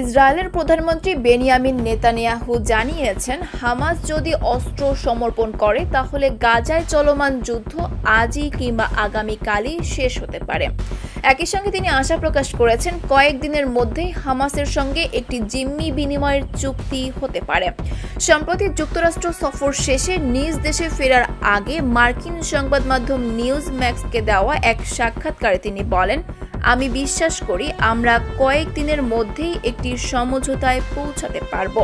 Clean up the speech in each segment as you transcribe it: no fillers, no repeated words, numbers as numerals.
ইসরায়েলের প্রধানমন্ত্রী Benjamin Netanyahu জানিয়েছেন, হামাস যদি অস্ত্র সমর্পণ করে তাহলে গাজায় চলমান যুদ্ধ আজই কিংবা আগামীকালই শেষ হতে পারে। একই সঙ্গে তিনি আশা প্রকাশ করেছেন, কয়েকদিনের মধ্যেই হামাসের সঙ্গে একটি জিম্মি বিনিময়ের চুক্তি হতে পারে। সম্প্রতি যুক্তরাষ্ট্র সফর শেষে নিজ দেশে ফেরার আগে মার্কিন সংবাদ মাধ্যম নিউজ ম্যাক্সকে দেওয়া এক সাক্ষাৎকারে তিনি বলেন, আমি বিশ্বাস করি আমরা কয়েকদিনের মধ্যেই একটি সমঝোতায় পৌঁছাতে পারব।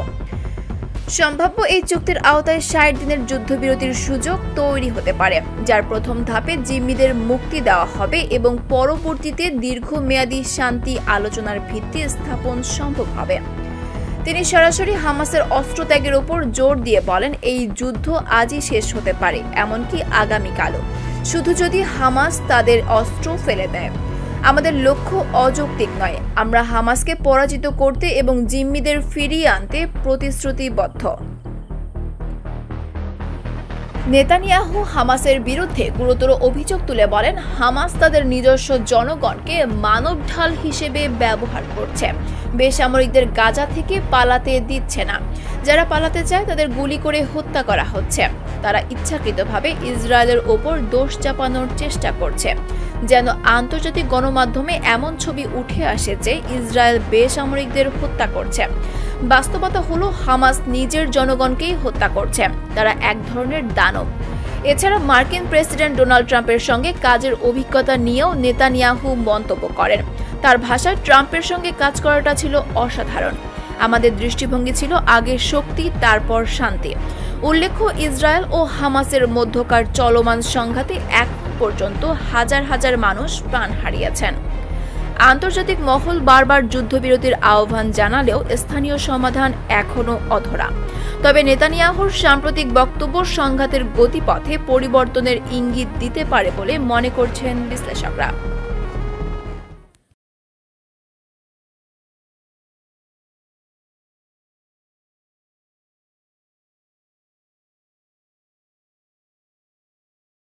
সম্ভাব্য এই চুক্তির আওতায় ৬০ দিনের যুদ্ধবিরতির সুযোগ তৈরি হতে পারে, যার প্রথম ধাপে জিম্মিদের মুক্তি দেওয়া হবে এবং পরবর্তীতে দীর্ঘমেয়াদী শান্তি আলোচনার ভিত্তি স্থাপন সম্ভব হবে। তিনি সরাসরি হামাসের অস্ত্রত্যাগের উপর জোর দিয়ে বলেন, এই যুদ্ধ আজই শেষ হতে পারে, এমনকি আগামীকালও, শুধু যদি হামাস তাদের অস্ত্র ফেলে দেয়। আমাদের লক্ষ্য অযৌক্তিক নয়, আমরা হামাসকে পরাজিত করতে এবং জিম্মিদের ফিরিয়ে আনতে প্রতিশ্রুতিবদ্ধ। নেতানিয়াহু হামাসের বিরুদ্ধে গুরুতর অভিযোগ তুলে বলেন, হামাস তাদের নিজস্ব জনগণকে মানব ঢাল হিসেবে ব্যবহার করছে, বেসামরিকদের গাজা থেকে পালাতে দিচ্ছে না। যারা পালাতে চায় তাদের গুলি করে হত্যা করা হচ্ছে। তারা ইচ্ছাকৃতভাবে ইসরায়েলের ওপর দোষ চাপানোর চেষ্টা করছে, যেন আন্তর্জাতিক গণমাধ্যমে এমন ছবি উঠে আসে যে ইসরায়েল বেসামরিকদের হত্যা করছে। বাস্তবতা হলো, হামাস নিজের জনগণকেই হত্যা করছে। তারা এক ধরনের দানব। এছাড়া মার্কিন প্রেসিডেন্ট ডোনাল্ড ট্রাম্পের সঙ্গে কাজের অভিজ্ঞতা নিয়েও নেতানিয়াহু মন্তব্য করেন। তার ভাষায়, ট্রাম্পের সঙ্গে কাজ করাটা ছিল অসাধারণ। আমাদের দৃষ্টিভঙ্গি ছিল আগে শক্তি, তারপর শান্তি। উল্লেখ্য, ইসরায়েল ও হামাসের মধ্যকার চলমান সংঘাতে এখন পর্যন্ত হাজার হাজার মানুষ প্রাণ হারিয়েছেন। আন্তর্জাতিক মহল বারবার যুদ্ধবিরতির আহ্বান জানালেও স্থানীয় সমাধান এখনও অধরা। তবে নেতানিয়াহুর সাম্প্রতিক বক্তব্য সংঘাতের গতিপথে পরিবর্তনের ইঙ্গিত দিতে পারে বলে মনে করছেন বিশ্লেষকরা।